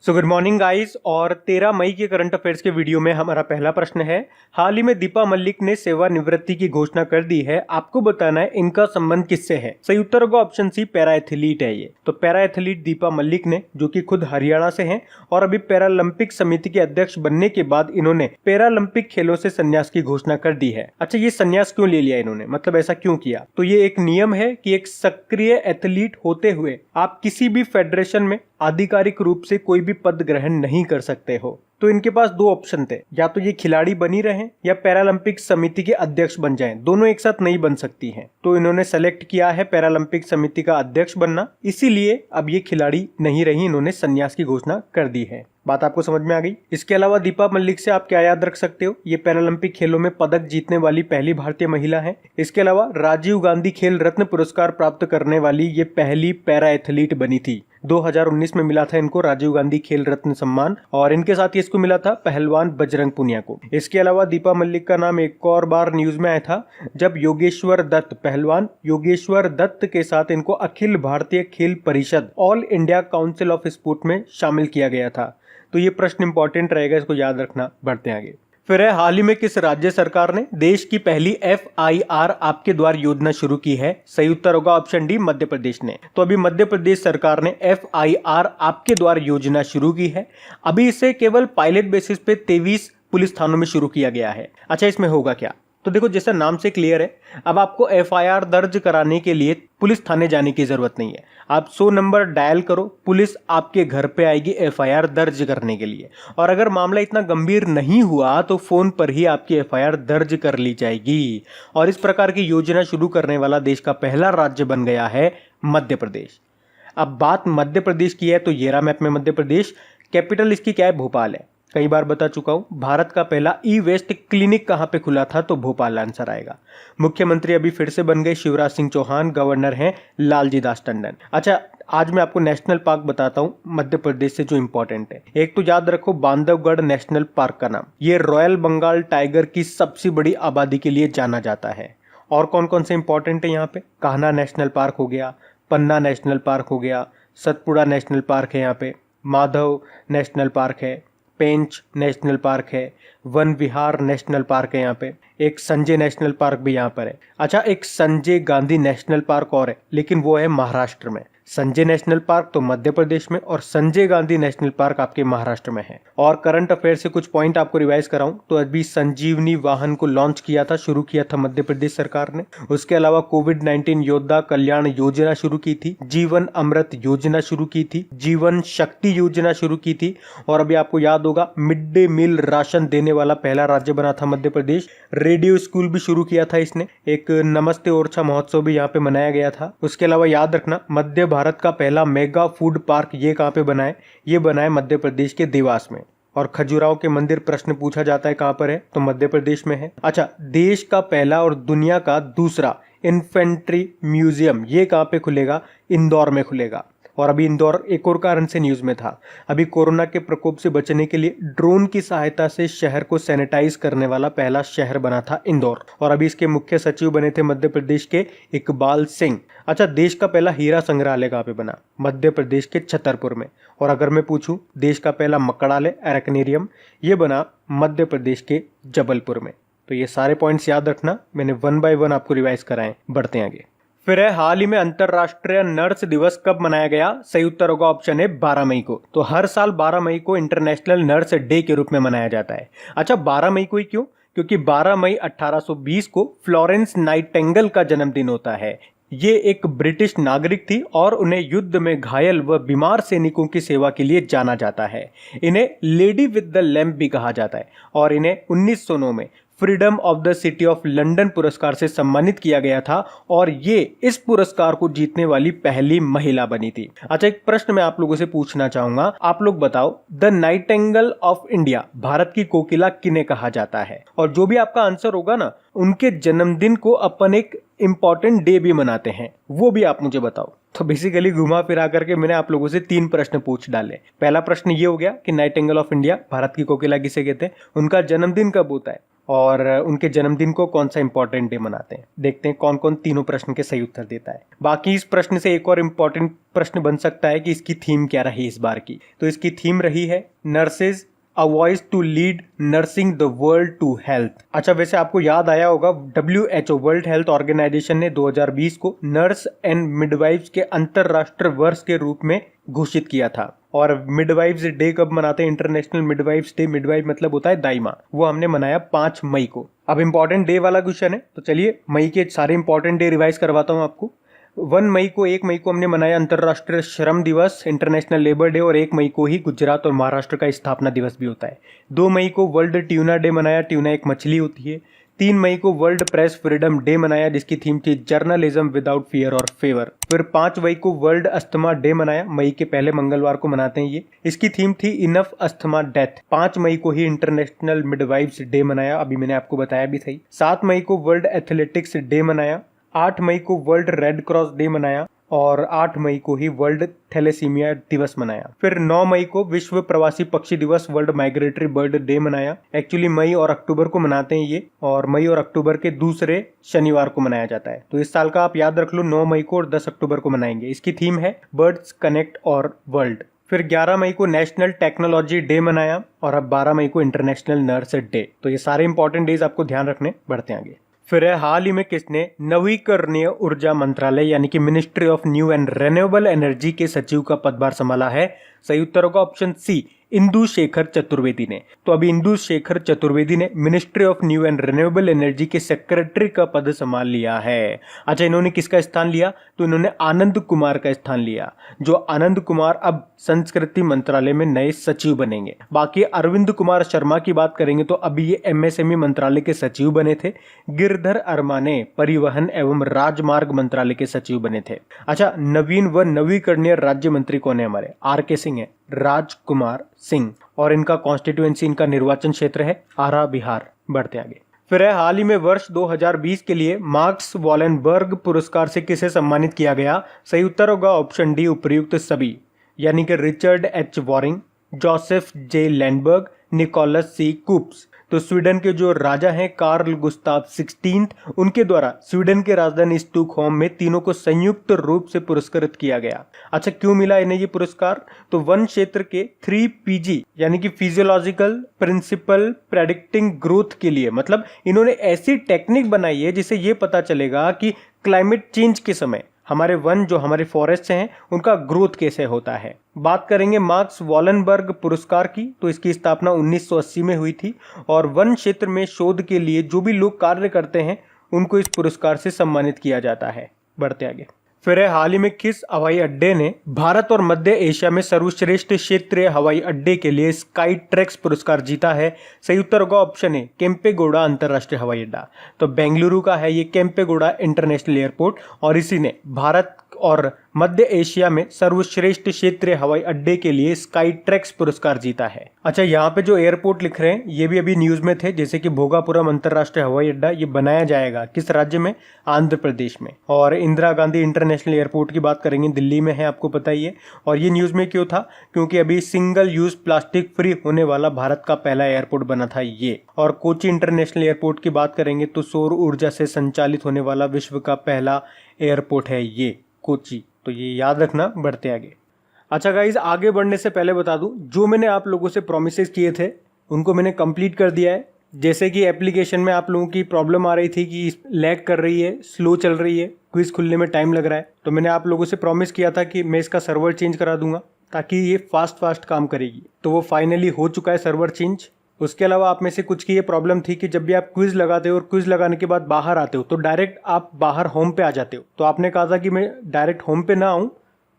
So good morning guys. और 13 मई के current affairs के वीडियो में हमारा पहला प्रश्न है, हाल ही में दीपा मलिक ने सेवानिवृत्ति की घोषणा कर दी है, आपको बताना है इनका संबंध किससे है। सही उत्तर होगा ऑप्शन सी, पैरा एथलीट है ये। तो पैरा एथलीट दीपा मलिक ने, जो कि खुद हरियाणा से हैं और अभी पैरालंपिक समिति के अध्यक्ष बनने के बाद इन्होंने पैरालंपिक खेलों से संन्यास की घोषणा कर दी है। अच्छा, ये संन्यास क्यों ले लिया इन्होंने, मतलब ऐसा क्यों किया? तो ये एक नियम है कि एक सक्रिय एथलीट होते हुए आप किसी भी फेडरेशन में आधिकारिक रूप से कोई भी पद ग्रहण नहीं कर सकते हो। तो इनके पास दो ऑप्शन थे, या तो ये खिलाड़ी बनी रहें या पैरालंपिक समिति के अध्यक्ष बन जाएं। दोनों एक साथ नहीं बन सकती हैं। तो इन्होंने सेलेक्ट किया है पैरालंपिक समिति का अध्यक्ष बनना, इसीलिए अब ये खिलाड़ी नहीं रही, इन्होंने संन्यास की घोषणा कर दी है। बात आपको समझ में आ गई। इसके अलावा दीपा मलिक से आप क्या याद रख सकते हो, ये पैरालंपिक खेलों में पदक जीतने वाली पहली भारतीय महिला है। इसके अलावा राजीव गांधी खेल रत्न पुरस्कार प्राप्त करने वाली ये पहली पैरा एथलीट बनी थी। 2019 में मिला था इनको राजीव गांधी खेल रत्न सम्मान, और इनके साथ ही इसको मिला था पहलवान बजरंग पुनिया को। इसके अलावा दीपा मलिक का नाम एक और बार न्यूज में आया था जब योगेश्वर दत्त, पहलवान योगेश्वर दत्त के साथ इनको अखिल भारतीय खेल परिषद all India council of sport में शामिल किया गया था। तो ये प्रश्न इंपॉर्टेंट रहेगा, इसको याद रखना। बढ़ते आगे। फिर है, हाल ही में किस राज्य सरकार ने देश की पहली FIR आपके द्वार योजना शुरू की है? सही उत्तर होगा ऑप्शन डी, मध्य प्रदेश ने। तो अभी मध्य प्रदेश सरकार ने FIR आपके द्वार योजना शुरू की है। अभी इसे केवल पायलट बेसिस पे 23 पुलिस थानों में शुरू किया गया है। अच्छा, इसमें होगा क्या? तो देखो, जैसा नाम से क्लियर है, अब आपको FIR दर्ज कराने के लिए पुलिस थाने जाने की जरूरत नहीं है। आप 100 नंबर डायल करो, पुलिस आपके घर पे आएगी FIR दर्ज करने के लिए। और अगर मामला इतना गंभीर नहीं हुआ तो फोन पर ही आपकी FIR दर्ज कर ली जाएगी। और इस प्रकार की योजना शुरू करने वाला देश का पहला राज्य बन गया है मध्य प्रदेश। अब बात मध्य प्रदेश की है तो ये रहा मैप में मध्य प्रदेश। कैपिटल इसकी क्या है? भोपाल है। कई बार बता चुका हूं। भारत का पहला ई-वेस्ट क्लिनिक कहां पे खुला था? तो भोपाल आंसर आएगा। मुख्यमंत्री अभी फिर से बन गए शिवराज सिंह चौहान, गवर्नर हैं लालजी दास टंडन। अच्छा, आज मैं आपको नेशनल पार्क बताता हूं मध्य प्रदेश से जो इंपॉर्टेंट है। एक तो याद रखो बांधवगढ़ नेशनल पार्क का नाम, ये रॉयल बंगाल टाइगर की सबसे बड़ी आबादी के लिए जाना जाता है। और कौन कौन से इंपॉर्टेंट है यहाँ पे? कान्हा नेशनल पार्क हो गया, पन्ना नेशनल पार्क हो गया, सतपुड़ा नेशनल पार्क है यहाँ पे, माधव नेशनल पार्क है, पेंच नेशनल पार्क है, वन विहार नेशनल पार्क है यहाँ पे, एक संजय नेशनल पार्क भी यहाँ पर है। अच्छा, एक संजय गांधी नेशनल पार्क और है, लेकिन वो है महाराष्ट्र में। संजय नेशनल पार्क तो मध्य प्रदेश में और संजय गांधी नेशनल पार्क आपके महाराष्ट्र में है। और करंट अफेयर से कुछ पॉइंट आपको रिवाइज कराऊं तो अभी संजीवनी वाहन को लॉन्च किया था, शुरू किया था मध्य प्रदेश सरकार ने। उसके अलावा कोविड-19 योद्धा कल्याण योजना शुरू की थी, जीवन अमृत योजना शुरू की थी, जीवन शक्ति योजना शुरू की थी, और अभी आपको याद होगा मिड डे मील राशन देने वाला पहला राज्य बना था मध्य प्रदेश। रेडियो स्कूल भी शुरू किया था इसने, एक नमस्ते ओरछा महोत्सव भी यहाँ पे मनाया गया था। उसके अलावा याद रखना, मध्य भारत का पहला मेगा फूड पार्क ये कहाँ पे बना है? ये बना है मध्य प्रदेश के देवास में। और खजुराहो के मंदिर प्रश्न पूछा जाता है कहाँ पर है? तो मध्य प्रदेश में है। अच्छा, देश का पहला और दुनिया का दूसरा इन्फेंट्री म्यूजियम ये कहाँ पे खुलेगा? इंदौर में खुलेगा। और अभी इंदौर एक और कारण से न्यूज में था, अभी कोरोना के प्रकोप से बचने के लिए ड्रोन की सहायता से शहर को सैनिटाइज करने वाला पहला शहर बना था इंदौर। और अभी इसके मुख्य सचिव बने थे मध्य प्रदेश के इकबाल सिंह। अच्छा, देश का पहला हीरा संग्रहालय कहाँ पे बना? मध्य प्रदेश के छतरपुर में। और अगर मैं पूछूं देश का पहला मकड़ालय एरेक्नेरियम, ये बना मध्य प्रदेश के जबलपुर में। तो ये सारे पॉइंट्स याद रखना, मैंने 1 बाय 1 आपको रिवाइज कराएं। बढ़ते आगे। फिर है, हाल ही में अंतरराष्ट्रीय नर्स दिवस कब मनाया गया? सही उत्तर होगा ऑप्शन है 12 मई को। तो हर साल 12 मई को इंटरनेशनल नर्स डे के रूप में मनाया जाता है। अच्छा, 12 मई को ही क्यों? क्योंकि 12 मई 1820 को फ्लोरेंस नाइटिंगेल का जन्मदिन होता है। ये एक ब्रिटिश नागरिक थी और उन्हें युद्ध में घायल व बीमार सैनिकों की सेवा के लिए जाना जाता है। इन्हें लेडी विद द लैम्प भी कहा जाता है। और इन्हें 1909 में freedom of the city of London पुरस्कार से सम्मानित किया गया था, और ये इस पुरस्कार को जीतने वाली पहली महिला बनी थी। अच्छा, एक प्रश्न मैं आप लोगों से पूछना चाहूंगा, आप लोग बताओ the Nightingale of India, Bharat की कोकिला किन्हें कहा जाता है? और जो भी आपका आंसर होगा ना, उनके जन्मदिन को अपन एक इंपॉर्टेंट डे भी मनाते हैं, वो भी आप मुझे बताओ। तो बेसिकली घुमा फिरा करके मैंने आप लोगों से 3 प्रश्न पूछ डाले। पहला प्रश्न ये हो गया कि नाइटिंगेल ऑफ इंडिया, भारत की कोकिला किसे कहते हैं, उनका जन्मदिन कब होता है, और उनके जन्मदिन को कौन सा इंपॉर्टेंट डे मनाते हैं। देखते हैं कौन कौन तीनों प्रश्न के सही उत्तर देता है। बाकी इस प्रश्न से एक और इम्पॉर्टेंट प्रश्न बन सकता है कि इसकी थीम क्या रही इस बार की। तो इसकी थीम रही है nurses a voice to lead nursing the world to health. अच्छा, वैसे आपको याद आया होगा WHO वर्ल्ड हेल्थ ऑर्गेनाइजेशन ने 2020 को नर्स एंड मिडवाइफ्स के अंतरराष्ट्रीय वर्ष के रूप में घोषित किया था। और मिडवाइफ्स डे कब मनाते हैं? इंटरनेशनल मिडवाइफ्स डे, मिडवाइफ मतलब होता है दाई माँ, वो हमने मनाया 5 मई को। अब इंपॉर्टेंट डे वाला क्वेश्चन है, तो चलिए मई के सारे इंपॉर्टेंट डे रिवाइज करवाता हूँ आपको। 1 मई को हमने मनाया अंतर्राष्ट्रीय श्रम दिवस, इंटरनेशनल लेबर डे, और 1 मई को ही गुजरात और महाराष्ट्र का स्थापना दिवस भी होता है। 2 मई को वर्ल्ड ट्यूना डे मनाया, ट्यूना एक मछली होती है। 3 मई को वर्ल्ड प्रेस फ्रीडम डे मनाया, जिसकी थीम थी जर्नलिज्म विदाउट फियर और फेवर। फिर 5 मई को वर्ल्ड अस्थमा डे मनाया, मई के पहले मंगलवार को मनाते हैं ये। इसकी थीम थी इनफ अस्थमा डेथ। 5 मई को ही इंटरनेशनल मिडवाइफ्स डे मनाया, अभी मैंने आपको बताया भी सही। 7 मई को वर्ल्ड एथलेटिक्स डे मनाया। 8 मई को वर्ल्ड रेड क्रॉस डे मनाया और 8 मई को ही वर्ल्ड थैलेसीमिया दिवस मनाया। फिर 9 मई को विश्व प्रवासी पक्षी दिवस, वर्ल्ड माइग्रेटरी बर्ड डे मनाया। एक्चुअली मई और अक्टूबर को मनाते हैं ये, और मई और अक्टूबर के दूसरे शनिवार को मनाया जाता है। तो इस साल का आप याद रख लो, 9 मई को और 10 अक्टूबर को मनाएंगे। इसकी थीम है बर्ड्स कनेक्ट और वर्ल्ड। फिर 11 मई को नेशनल टेक्नोलॉजी डे मनाया और अब 12 मई को इंटरनेशनल नर्स डे। तो ये सारे इंपॉर्टेंट डेज आपको ध्यान रखने। बढ़ते आगे। फिर हाल ही में किसने नवीकरणीय ऊर्जा मंत्रालय यानी कि ministry of new and renewable energy के सचिव का पदभार संभाला है? सही उत्तर होगा ऑप्शन सी, इंदु शेखर चतुर्वेदी ने। तो अभी इंदु शेखर चतुर्वेदी ने ministry of new and renewable energy के सेक्रेटरी का पद संभाल लिया है। अच्छा, इन्होंने किसका स्थान लिया? तो इन्होंने आनंद कुमार का स्थान लिया, जो आनंद कुमार अब संस्कृति मंत्रालय में नए सचिव बनेंगे। बाकी अरविंद कुमार शर्मा की बात करेंगे तो अभी ये MSME मंत्रालय के सचिव बने थे। गिरधर अरमाने परिवहन एवं राजमार्ग मंत्रालय के सचिव बने थे। अच्छा, नवीन व नवीकरणीय राज्य मंत्री कौन है? हमारे RK सिंह है, राजकुमार सिंह, और इनका कॉन्स्टिट्यूएंसी, इनका निर्वाचन क्षेत्र है आरा बिहार। बढ़ते आगे। फिर है हाल ही में वर्ष 2020 के लिए मार्क्स वॉलेनबर्ग पुरस्कार से किसे सम्मानित किया गया? सही उत्तर होगा ऑप्शन डी, उपर्युक्त सभी, यानी कि Richard H Waring, Joseph J Landberg, Nicholas C Koops. तो स्वीडन के जो राजा हैं कार्ल गुस्ताव 16, उनके द्वारा स्वीडन के राजधानी स्टॉकहोम में तीनों को संयुक्त रूप से पुरस्कृत किया गया। अच्छा, क्यों मिला इन्हें ये पुरस्कार? तो वन क्षेत्र के 3PG यानी कि फिजियोलॉजिकल प्रिंसिपल प्रेडिक्टिंग ग्रोथ के लिए, मतलब इन्होंने ऐसी टेक्निक बनाई है जिससे ये पता चलेगा कि क्लाइमेट चेंज के समय हमारे वन, जो हमारे फॉरेस्ट हैं, उनका ग्रोथ कैसे होता है। बात करेंगे मार्क्स वॉलेनबर्ग पुरस्कार की, तो इसकी स्थापना 1980 में हुई थी और वन क्षेत्र में शोध के लिए जो भी लोग कार्य करते हैं उनको इस पुरस्कार से सम्मानित किया जाता है। बढ़ते आगे। फिर है हाल ही में किस हवाई अड्डे ने भारत और मध्य एशिया में सर्वश्रेष्ठ क्षेत्रीय हवाई अड्डे के लिए स्काई ट्रैक्स पुरस्कार जीता है? सही उत्तर होगा ऑप्शन ए, केम्पेगौड़ा अंतर्राष्ट्रीय हवाई अड्डा। तो बेंगलुरु का है ये केम्पेगौड़ा इंटरनेशनल एयरपोर्ट, और इसी ने भारत और मध्य एशिया में सर्वश्रेष्ठ क्षेत्रीय हवाई अड्डे के लिए स्काई ट्रैक्स पुरस्कार जीता है। अच्छा, यहाँ पे जो एयरपोर्ट लिख रहे हैं ये भी अभी न्यूज में थे, जैसे कि भोगापुरम अंतर्राष्ट्रीय हवाई अड्डा, ये बनाया जाएगा किस राज्य में? आंध्र प्रदेश में। और इंदिरा गांधी इंटरनेशनल एयरपोर्ट की बात करेंगे, दिल्ली में है, आपको पता ही है। और ये न्यूज में क्यों था? क्योंकि अभी सिंगल यूज प्लास्टिक फ्री होने वाला भारत का पहला एयरपोर्ट बना था ये। और कोची इंटरनेशनल एयरपोर्ट की बात करेंगे तो सौर ऊर्जा से संचालित होने वाला विश्व का पहला एयरपोर्ट है ये कोची, तो ये याद रखना। बढ़ते आगे। अच्छा गाइज, आगे बढ़ने से पहले बता दूं, जो मैंने आप लोगों से प्रोमिसेस किए थे उनको मैंने कंप्लीट कर दिया है। जैसे कि एप्लीकेशन में आप लोगों की प्रॉब्लम आ रही थी कि लैग कर रही है, स्लो चल रही है, क्विज खुलने में टाइम लग रहा है, तो मैंने आप लोगों से प्रॉमिस किया था कि मैं इसका सर्वर चेंज करा दूंगा ताकि ये फास्ट काम करेगी। तो वो फाइनली हो चुका है सर्वर चेंज। उसके अलावा आप में से कुछ की ये प्रॉब्लम थी कि जब भी आप क्विज लगाते हो और क्विज लगाने के बाद बाहर आते हो तो डायरेक्ट आप बाहर होम पे आ जाते हो। तो आपने कहा था कि मैं डायरेक्ट होम पे ना आऊँ,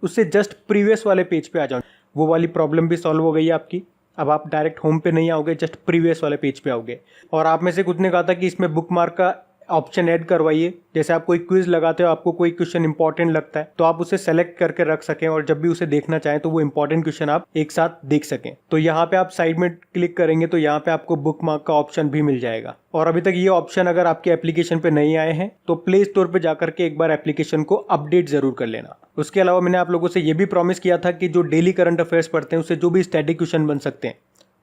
उससे जस्ट प्रीवियस वाले पेज पे आ जाऊँ। वो वाली प्रॉब्लम भी सॉल्व हो गई है आपकी। अब आप डायरेक्ट होम पे नहीं आओगे, जस्ट प्रीवियस वाले पेज पे आओगे। और आप में से कुछ ने कहा था कि इसमें बुक मार्क का ऑप्शन ऐड करवाइए। जैसे आप कोई क्विज लगाते हो, आपको कोई क्वेश्चन इंपॉर्टेंट लगता है तो आप उसे सेलेक्ट करके रख सकें और जब भी उसे देखना चाहें तो वो इंपॉर्टेंट क्वेश्चन आप एक साथ देख सकें। तो यहाँ पे आप साइड में क्लिक करेंगे तो यहाँ पे आपको बुक मार्क का ऑप्शन भी मिल जाएगा। और अभी तक ये ऑप्शन अगर आपके एप्लीकेशन पे नहीं आए हैं तो प्ले स्टोर पे जाकर के एक बार एप्लीकेशन को अपडेट जरूर कर लेना। उसके अलावा मैंने आप लोगों से ये भी प्रॉमिस किया था कि जो डेली करंट अफेयर्स पढ़ते हैं उससे जो भी स्टैटिक क्वेश्चन बन सकते हैं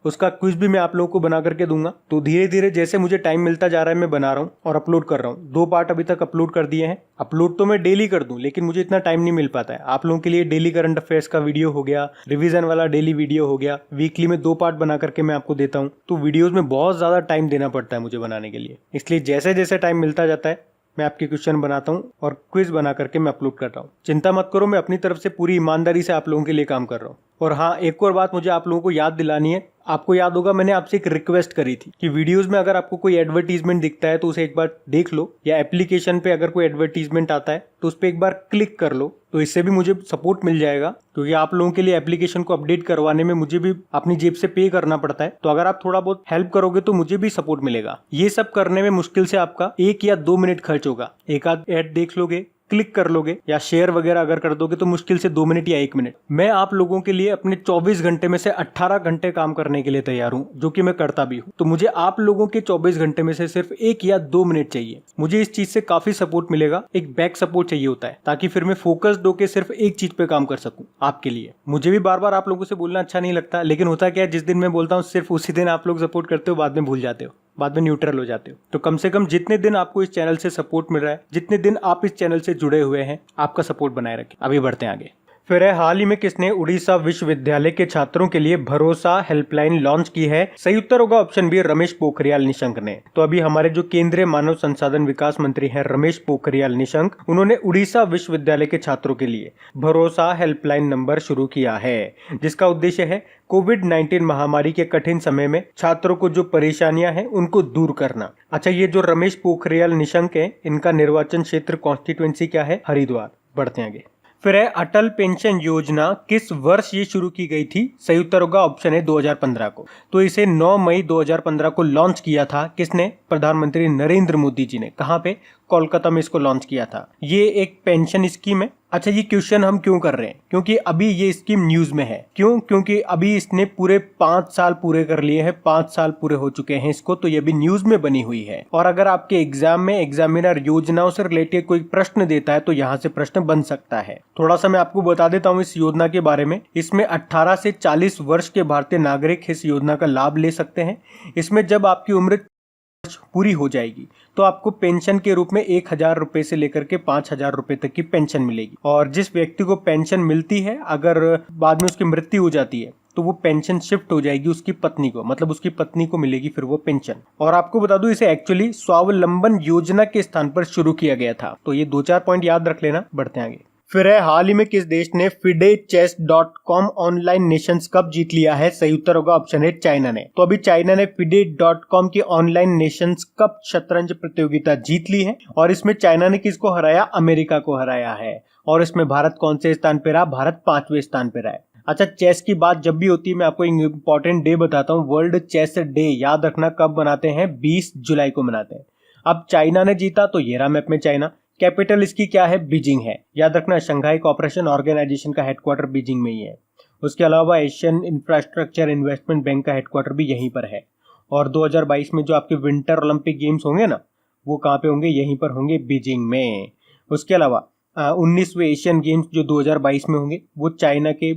उसका क्विज भी मैं आप लोगों को बना करके दूंगा। तो धीरे धीरे जैसे मुझे टाइम मिलता जा रहा है मैं बना रहा हूँ और अपलोड कर रहा हूँ। 2 पार्ट अभी तक अपलोड कर दिए हैं। अपलोड तो मैं डेली कर दूं, लेकिन मुझे इतना टाइम नहीं मिल पाता है। आप लोगों के लिए डेली करंट अफेयर्स का वीडियो हो गया, रिवीजन वाला डेली वीडियो हो गया, वीकली में 2 पार्ट बना करके मैं आपको देता हूँ। तो वीडियोज में बहुत ज़्यादा टाइम देना पड़ता है मुझे बनाने के लिए, इसलिए जैसे जैसे टाइम मिलता जाता है मैं आपके क्वेश्चन बनाता हूँ और क्विज बना करके मैं अपलोड कर रहा हूँ। चिंता मत करो, मैं अपनी तरफ से पूरी ईमानदारी से आप लोगों के लिए काम कर रहा हूँ। और हाँ, एक और बात मुझे आप लोगों को याद दिलानी है। आपको याद होगा मैंने आपसे एक रिक्वेस्ट करी थी कि वीडियोस में अगर आपको कोई एडवर्टीजमेंट दिखता है तो उसे एक बार देख लो, या एप्लीकेशन पे अगर कोई एडवर्टीजमेंट आता है तो उस पर एक बार क्लिक कर लो। तो इससे भी मुझे सपोर्ट मिल जाएगा, क्योंकि आप लोगों के लिए एप्लीकेशन को अपडेट करवाने में मुझे भी अपनी जेब से पे करना पड़ता है। तो अगर आप थोड़ा बहुत हेल्प करोगे तो मुझे भी सपोर्ट मिलेगा। ये सब करने में मुश्किल से आपका 1 या 2 मिनट खर्च होगा। एक आध ऐड देख लोगे, क्लिक कर लोगे या शेयर वगैरह अगर कर दोगे तो मुश्किल से 2 मिनट या 1 मिनट। मैं आप लोगों के लिए अपने 24 घंटे में से 18 घंटे काम करने के लिए तैयार हूं, जो कि मैं करता भी हूं। तो मुझे आप लोगों के 24 घंटे में से सिर्फ 1 या 2 मिनट चाहिए। मुझे इस चीज से काफी सपोर्ट मिलेगा। एक बैक सपोर्ट चाहिए होता है, ताकि फिर मैं फोकस्ड होकर सिर्फ एक चीज पे काम कर सकूं आपके लिए। मुझे भी बार बार आप लोगों से बोलना अच्छा नहीं लगता, लेकिन होता क्या है, जिस दिन मैं बोलता हूँ सिर्फ उसी दिन आप लोग सपोर्ट करते हो, बाद में भूल जाते हो, बाद में न्यूट्रल हो जाते हो। तो कम से कम जितने दिन आपको इस चैनल से सपोर्ट मिल रहा है, जितने दिन आप इस चैनल से जुड़े हुए हैं, आपका सपोर्ट बनाए रखें। अभी बढ़ते हैं आगे। फिर है, हाल ही में किसने उड़ीसा विश्वविद्यालय के छात्रों के लिए भरोसा हेल्पलाइन लॉन्च की है? सही उत्तर होगा ऑप्शन बी, रमेश पोखरियाल निशंक ने। तो अभी हमारे जो केंद्रीय मानव संसाधन विकास मंत्री हैं रमेश पोखरियाल निशंक, उन्होंने उड़ीसा विश्वविद्यालय के छात्रों के लिए भरोसा हेल्पलाइन नंबर शुरू किया है, जिसका उद्देश्य है कोविड-19 महामारी के कठिन समय में छात्रों को जो परेशानियां हैं उनको दूर करना। अच्छा, ये जो रमेश पोखरियाल निशंक है, इनका निर्वाचन क्षेत्र कॉन्स्टिट्यूएंसी क्या है? हरिद्वार। बढ़ते हैं आगे। फिर है, अटल पेंशन योजना किस वर्ष ये शुरू की गई थी? सही उत्तर होगा ऑप्शन है 2015 को। तो इसे 9 मई 2015 को लॉन्च किया था किसने? प्रधानमंत्री नरेंद्र मोदी जी ने। कहां पे? कोलकाता में इसको लॉन्च किया था। ये एक पेंशन स्कीम है। अच्छा, ये क्वेश्चन हम क्यों कर रहे हैं? क्योंकि अभी ये स्कीम न्यूज में है। क्यों? क्योंकि अभी इसने पूरे 5 साल पूरे कर लिए हैं। 5 साल पूरे हो चुके हैं इसको, तो ये भी न्यूज में बनी हुई है। और अगर आपके एग्जाम में एग्जामिनर योजनाओं से रिलेटेड कोई प्रश्न देता है तो यहाँ से प्रश्न बन सकता है। थोड़ा सा मैं आपको बता देता हूँ इस योजना के बारे में। इसमें 18 से 40 वर्ष के भारतीय नागरिक इस योजना का लाभ ले सकते हैं। इसमें जब आपकी उम्र पूरी हो जाएगी तो आपको पेंशन के रूप में 1,000 रुपए से लेकर के 5,000 रुपए तक की पेंशन मिलेगी। और जिस व्यक्ति को पेंशन मिलती है, अगर बाद में उसकी मृत्यु हो जाती है तो वो पेंशन शिफ्ट हो जाएगी उसकी पत्नी को, मतलब उसकी पत्नी को मिलेगी फिर वो पेंशन। और आपको बता दूं, इसे एक्चुअली स्वावलंबन योजना के स्थान पर शुरू किया गया था। तो ये 2-4 पॉइंट याद रख लेना। बढ़ते हैं आगे। फिर है, हाल ही में किस देश ने FIDE-Chess.com ऑनलाइन नेशंस कप जीत लिया है? सही उत्तर होगा ऑप्शन है चाइना ने। तो अभी चाइना ने FIDE.com की ऑनलाइन नेशंस कप शतरंज प्रतियोगिता जीत ली है। और इसमें चाइना ने किसको हराया? अमेरिका को हराया है। और इसमें भारत कौन से स्थान पे रहा? भारत 5वें स्थान पे रहा है। अच्छा, चेस की बात जब भी होती है मैं आपको एक इंपॉर्टेंट डे बताता हूँ, वर्ल्ड चेस डे। याद रखना कब मनाते हैं? 20 जुलाई को मनाते हैं। अब चाइना ने जीता तो ये रहा मैप में चाइना। कैपिटल इसकी क्या है? बीजिंग है। याद रखना, शंघाई कोऑपरेशन ऑर्गेनाइजेशन का हेडक्वार्टर बीजिंग में ही है। उसके अलावा एशियन इंफ्रास्ट्रक्चर इन्वेस्टमेंट बैंक का हेडक्वार्टर भी यहीं पर है। और 2022 में जो आपके विंटर ओलंपिक गेम्स होंगे ना, वो कहाँ पे होंगे? यहीं पर होंगे, बीजिंग में। उसके अलावा 19वें एशियन गेम्स जो 2022 में होंगे वो चाइना के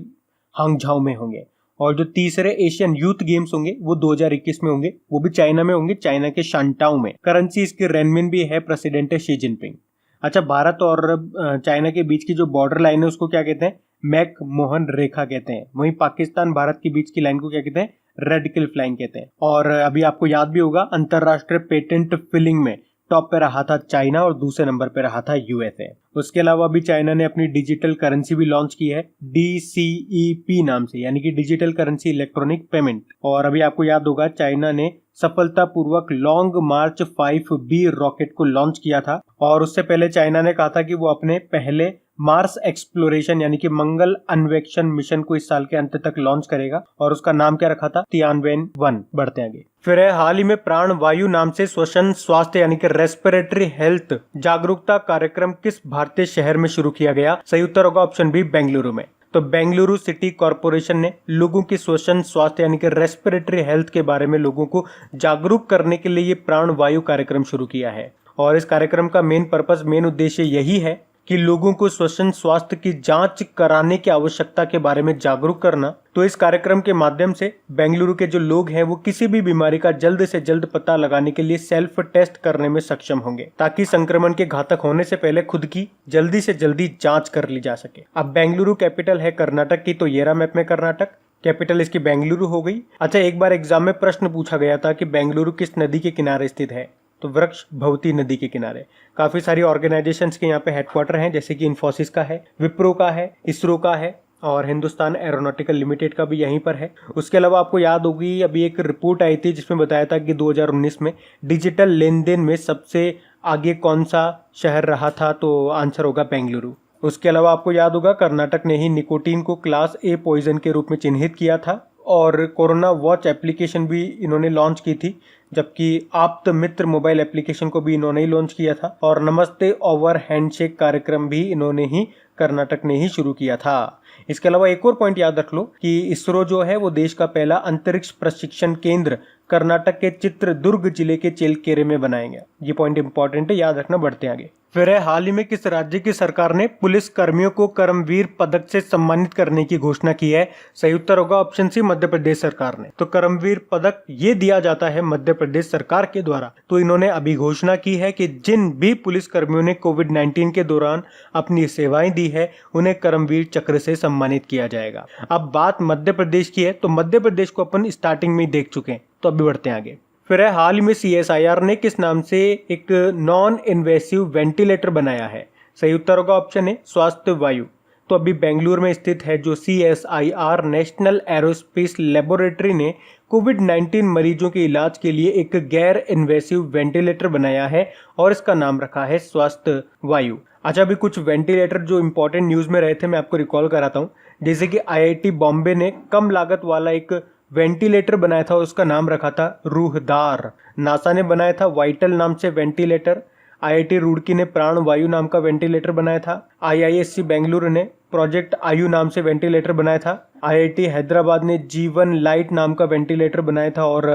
हांगझाओ में होंगे। और जो तीसरे एशियन यूथ गेम्स होंगे वो 2021 में होंगे, वो भी चाइना में होंगे, चाइना के शांटाओ में। करेंसी इसकी रेनमिन भी है, प्रेसिडेंट है शी जिनपिंग। अच्छा, भारत और चाइना के बीच की जो बॉर्डर लाइन है उसको क्या कहते हैं? मैक मोहन रेखा कहते हैं। वहीं पाकिस्तान भारत के बीच की लाइन को क्या कहते हैं? रेड क्लिफ लाइन कहते हैं। और अभी आपको याद भी होगा, अंतरराष्ट्रीय पेटेंट फिलिंग में टॉप पे रहा था चाइना और दूसरे नंबर पे रहा था यूएसए। उसके अलावा भी चाइना ने अपनी डिजिटल करेंसी भी लॉन्च की है, DCEP नाम से, यानी कि डिजिटल करेंसी इलेक्ट्रॉनिक पेमेंट। और अभी आपको याद होगा चाइना ने सफलतापूर्वक लॉन्ग मार्च 5B रॉकेट को लॉन्च किया था। और उससे पहले चाइना ने कहा था कि वो अपने पहले मार्स एक्सप्लोरेशन यानी कि मंगल अन्वेषण मिशन को इस साल के अंत तक लॉन्च करेगा। और उसका नाम क्या रखा था? तियानवेन-1। बढ़ते आगे। फिर है, हाल ही में प्राण वायु नाम से श्वसन स्वास्थ्य यानी कि रेस्पिरेटरी हेल्थ जागरूकता कार्यक्रम किस भारतीय शहर में शुरू किया गया? सही उत्तर होगा ऑप्शन बी, बेंगलुरु में। तो बेंगलुरु सिटी कॉरपोरेशन ने लोगों की श्वसन स्वास्थ्य यानी कि रेस्पिरेटरी हेल्थ के बारे में लोगों को जागरूक करने के लिए ये प्राण वायु कार्यक्रम शुरू किया है। और इस कार्यक्रम का मेन उद्देश्य यही है कि लोगों को श्वसन स्वास्थ्य की जांच कराने की आवश्यकता के बारे में जागरूक करना। तो इस कार्यक्रम के माध्यम से बेंगलुरु के जो लोग हैं वो किसी भी बीमारी का जल्द से जल्द पता लगाने के लिए सेल्फ टेस्ट करने में सक्षम होंगे, ताकि संक्रमण के घातक होने से पहले खुद की जल्दी से जल्दी जांच कर ली जा सके। अब बेंगलुरु कैपिटल है कर्नाटक की, तो ये रहा मैप में कर्नाटक, कैपिटल इसकी बेंगलुरु हो गई। अच्छा, एक बार एग्जाम में प्रश्न पूछा गया था कि बेंगलुरु किस नदी के किनारे स्थित है, तो वृक्ष भवती नदी के किनारे। काफी सारी ऑर्गेनाइजेशंस के यहाँ पे हेडक्वार्टर हैं, जैसे कि इन्फोसिस का है, विप्रो का है, इसरो का है और हिंदुस्तान एरोनॉटिकल लिमिटेड का भी यहीं पर है। उसके अलावा आपको याद होगी अभी एक रिपोर्ट आई थी जिसमें बताया था कि 2019 में डिजिटल लेन देन में सबसे आगे कौन सा शहर रहा था, तो आंसर होगा बेंगलुरु। उसके अलावा आपको याद होगा कर्नाटक ने ही निकोटीन को क्लास ए पॉइजन के रूप में चिन्हित किया था और कोरोना वॉच एप्लीकेशन भी इन्होंने लॉन्च की थी, जबकि आप्त मित्र मोबाइल एप्लीकेशन को भी इन्होंने ही लॉन्च किया था और नमस्ते ओवर हैंडशेक कार्यक्रम भी इन्होंने ही कर्नाटक ने ही शुरू किया था। इसके अलावा एक और पॉइंट याद रख लो कि इसरो जो है वो देश का पहला अंतरिक्ष प्रशिक्षण केंद्र कर्नाटक के चित्रदुर्ग जिले के चेलकेरे में बनाएंगे। ये पॉइंट इंपॉर्टेंट है, याद रखना। बढ़ते आगे। फिर है, हाल ही में किस राज्य की सरकार ने पुलिस कर्मियों को कर्मवीर पदक से सम्मानित करने की घोषणा की है? सही उत्तर होगा ऑप्शन सी, मध्य प्रदेश सरकार ने। तो कर्मवीर पदक ये दिया जाता है मध्य प्रदेश सरकार के द्वारा। तो इन्होंने अभी घोषणा की है कि जिन भी पुलिस कर्मियों ने कोविड-19 के दौरान अपनी सेवाएं दी है उन्हें कर्मवीर चक्र से सम्मानित किया जाएगा। अब बात मध्य प्रदेश की है, तो मध्य प्रदेश को अपन स्टार्टिंग में ही देख चुके हैं, तो अभी बढ़ते हैं आगे। फिर है, हाल ही में CSIR ने किस नाम से एक नॉन इन्वेसिव वेंटिलेटर बनाया है? सही उत्तर होगा ऑप्शन ए, स्वास्थ्य वायु। तो अभी बेंगलुरु में स्थित है जो CSIR नेशनल एरोस्पेस लेबोरेटरी ने कोविड-19 मरीजों के इलाज के लिए एक गैर इन्वेसिव वेंटिलेटर बनाया है और इसका नाम रखा है स्वास्थ्य वायु। अच्छा, अभी कुछ वेंटिलेटर जो इंपॉर्टेंट न्यूज में रहे थे मैं आपको रिकॉल कराता हूँ। जैसे कि IIT बॉम्बे ने कम लागत वाला एक वेंटिलेटर बनाया था, उसका नाम रखा था रूहदार। नासा ने बनाया था वाइटल नाम से वेंटिलेटर। IIT रुड़की ने प्राण वायु नाम का वेंटिलेटर बनाया था। IISc बेंगलुरु ने प्रोजेक्ट आयु नाम से वेंटिलेटर बनाया था। IIT हैदराबाद ने जीवन लाइट नाम का वेंटिलेटर बनाया था और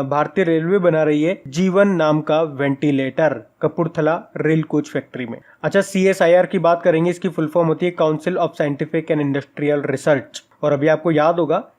भारतीय रेलवे बना रही है जीवन नाम का ventilator Kapurthala rail coach factory में। अच्छा, CSIR की बात करेंगे, इसकी फुल फॉर्म होती है council of scientific and industrial research. और अभी आपको याद होगा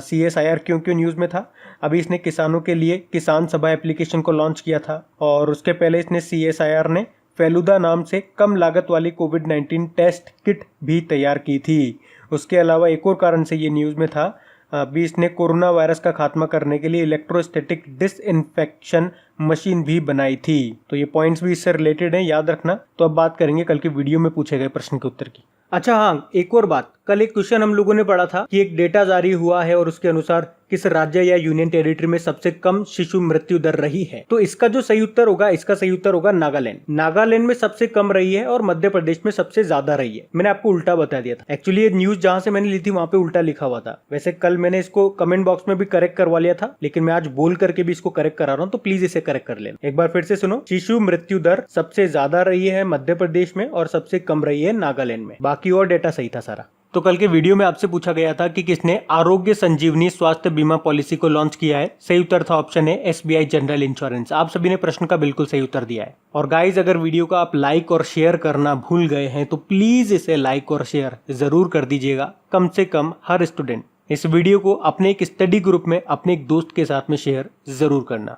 CSIR क्यों क्यों न्यूज में था। अभी इसने किसानों के लिए किसान सभा एप्लीकेशन को लॉन्च किया था और उसके पहले इसने CSIR ने फेलुदा नाम से कम लागत वाली कोविड-19 टेस्ट किट भी तैयार की थी। उसके अलावा एक और कारण से ये न्यूज में था, अभी इसने कोरोना वायरस का खात्मा करने के लिए इलेक्ट्रोस्टैटिक डिसइंफेक्शन मशीन भी बनाई थी। तो ये पॉइंट्स भी इससे रिलेटेड हैं, याद रखना। तो अब बात करेंगे कल की वीडियो में पूछे गए प्रश्न के उत्तर की। अच्छा हाँ, एक और बात, कल एक क्वेश्चन हम लोगों ने पढ़ा था कि एक डेटा जारी हुआ है और उसके अनुसार किस राज्य या यूनियन टेरिटरी में सबसे कम शिशु मृत्यु दर रही है। तो इसका जो सही उत्तर होगा, इसका सही उत्तर होगा नागालैंड। नागालैंड में सबसे कम रही है और मध्य प्रदेश में सबसे ज्यादा रही है। मैंने आपको उल्टा बता दिया था। एक्चुअली ये न्यूज जहां से मैंने ली थी वहां पे उल्टा लिखा हुआ था। वैसे कल मैंने इसको कमेंट बॉक्स में भी करेक्ट करवा लिया था, लेकिन मैं आज बोल करके भी इसको करेक्ट करा रहा हूँ, तो प्लीज इसे करेक्ट कर लेना। एक बार फिर से सुनो, शिशु मृत्यु दर सबसे ज्यादा रही है मध्य प्रदेश में और सबसे कम रही है नागालैंड में। बाकी और डेटा सही था सारा। तो कल के वीडियो में आपसे पूछा गया था कि किसने आरोग्य संजीवनी स्वास्थ्य बीमा पॉलिसी को लॉन्च किया है। सही उत्तर था ऑप्शन है SBI जनरल इंश्योरेंस। आप सभी ने प्रश्न का बिल्कुल सही उत्तर दिया है। और गाइज, अगर वीडियो को आप लाइक और शेयर करना भूल गए हैं तो प्लीज इसे लाइक और शेयर जरूर कर दीजिएगा। कम से कम हर स्टूडेंट इस वीडियो को अपने एक स्टडी ग्रुप में अपने एक दोस्त के साथ में शेयर जरूर करना।